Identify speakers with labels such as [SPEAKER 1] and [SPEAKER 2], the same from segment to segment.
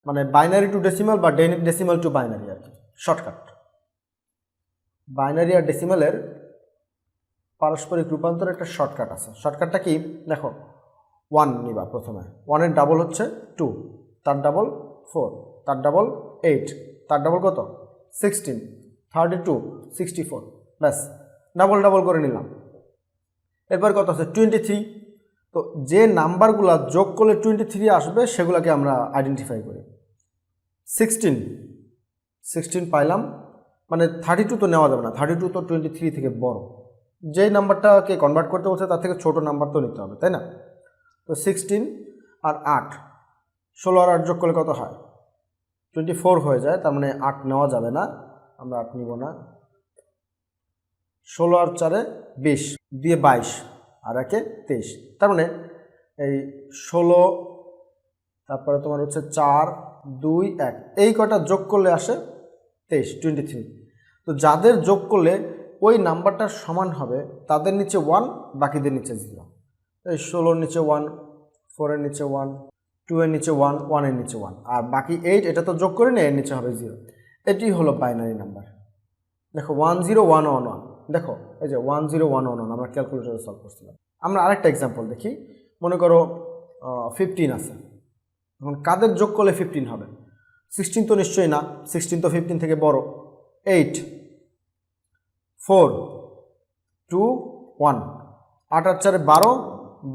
[SPEAKER 1] মানে binary two decimal বা decimal two binary আর কি, শর্টকাট। বাইনারি আর ডেসিমালের পারস্পরিক রূপান্তর একটা শর্টকাট আছে। শর্টকাটটা কি দেখো, 1 নিবা প্রথমে, 1 এর ডাবল হচ্ছে 2, তার ডাবল 4, তার ডাবল 8, তার ডাবল কত 16, 32, 64, ব্যাস ডাবল ডাবল করে নিলাম। এরপর কত আছে 23। তো যে নাম্বারগুলো যোগ করলে 23 আসবে সেগুলোকে আমরা আইডেন্টিফাই করি। 16 পাইলাম, মানে 32 তো নেওয়া যাবে না, 32 তো 23 থেকে বড়। যেই নাম্বারটাকে কনভার্ট করতে বলছে তার থেকে ছোট নাম্বার তো নিতে হবে, তাই না? তো 16 আর 8, 16 আর 8 যোগ করলে কত হয় 24 হয়ে যায়, তার মানে 8 নেওয়া যাবে না, আমরা 8 নিব না। 16 আর 4 20 দিয়ে 22 আর 1 23, তার মানে এই 16 তারপরে তোমার হচ্ছে 4 2 1 এই কয়টা যোগ করলে আসে 23। তো যাদের যোগ করলে ওই নাম্বারটার সমান হবে তাদের নিচে 1, বাকিদের নিচে 0। এই 16 এর নিচে 1, 4 এর নিচে 1, 2 এর নিচে 1, 1 এর নিচে 1, আর বাকি 8 এটা তো যোগ করে নেই, এর নিচে হবে 0। এটি হলো বাইনারি নাম্বার। দেখো 10111, দেখো এই যে 10111 আমরা ক্যালকুলেটরে সলভ করছিলাম। আমরা আরেকটা এক্সাম্পল দেখি। মনে করো 15 আছে, এখন কাদের যোগ করলে 15 হবে? 16 তো নিশ্চয়ই না, 16 তো 15 থেকে বড়। 8 4 2 1, 8 আর 4 12,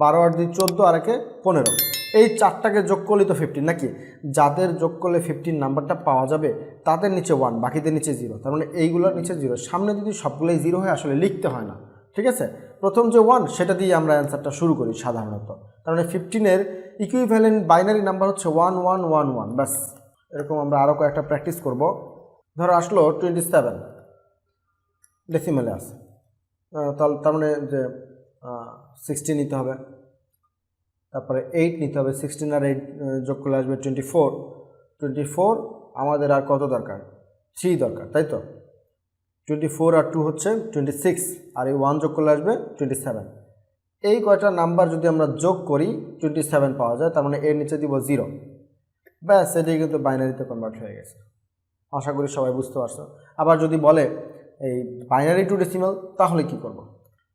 [SPEAKER 1] 12 আর 2 14 আর 1 15, এই চারটাকে যোগ করলেই তো 15 নাকি? যাদের যোগ করলে 15 নাম্বারটা পাওয়া যাবে তাদের নিচে 1, বাকিদের নিচে 0, তার মানে এইগুলোর নিচে 0। সামনে যদি সবগুলোই 0 হয় আসলে লিখতে হয় না, ঠিক আছে? প্রথম যে 1 সেটা দিয়ে আমরা অ্যান্সারটা শুরু করি সাধারণত। তার মানে 15-এর ইকুইভ্যালেন্ট বাইনারি নাম্বার হচ্ছে 1111, ব্যাস। এরকম আমরা আরও কয়েকটা প্র্যাকটিস করব। ধরো আসলো 27 ডেসিমেলে আছে, তার মানে যে 16 নিতে হবে, তারপরে 8 নিতে হবে, 16 আর 8 যোগ করলে আসবে 24। আমাদের আর কত দরকার? 3 দরকার, তাই তো? 24 আর 2 হচ্ছে 26, আর এই 1 যোগ করলে আসবে 27। এই কয়টা নাম্বার যদি আমরা যোগ করি 27 পাওয়া যায়, তার মানে এর নিচে দিব 0, ব্যাস। এটাই কিন্তু বাইনারিতে কনভার্ট হয়ে গেছে। আশা করি সবাই বুঝতে পারছো। আবার যদি বলে এই বাইনারি টু ডেসিমাল, তাহলে কি করব?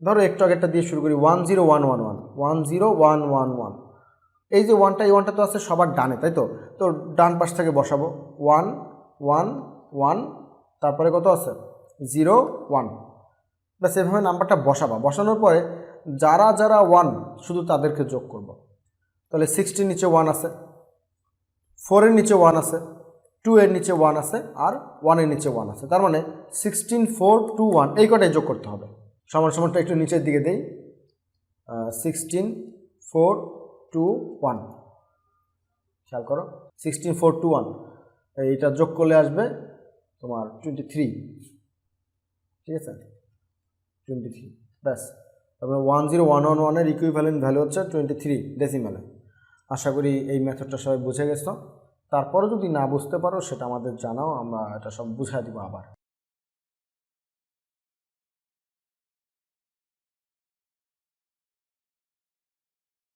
[SPEAKER 1] ধরো একটু আগেরটা দিয়ে শুরু করি, 10111, এই যে 1টা, এই 1টা তো আছে সবার ডানে, তাই তো? তো ডান পাশ থেকে বসাবো 1 1 1, তারপরে কত আছে 0 1, ব্যাস। এভাবে নাম্বারটা বসানোর পরে যারা যারা 1 শুধু তাদেরকে যোগ করব। তাহলে 16 নিচে 1 আছে, 4 এর নিচে 1 আছে, 2 এর নিচে 1 আছে, আর 1 এর নিচে 1 আছে, তার মানে 16 4 2 1 এই কটাই যোগ করতে হবে। সমান সমানটা একটু নিচের দিকে দেই, 16 4 2 1, খেয়াল করো 16 4 2 1, এইটা যোগ করলে আসবে তোমার 23, ঠিক আছে? 23, ব্যাস। তারপরে 10111 এর ইকুইভ্যালেন্ট ভ্যালু হচ্ছে 23 ডেসিমেলে। আশা করি এই মেথডটা সবাই বুঝে গেছো। তারপরে যদি না বুঝতে পারো সেটা আমাদের জানাও, আমরা এটা সব বুঝাই দিব আবার।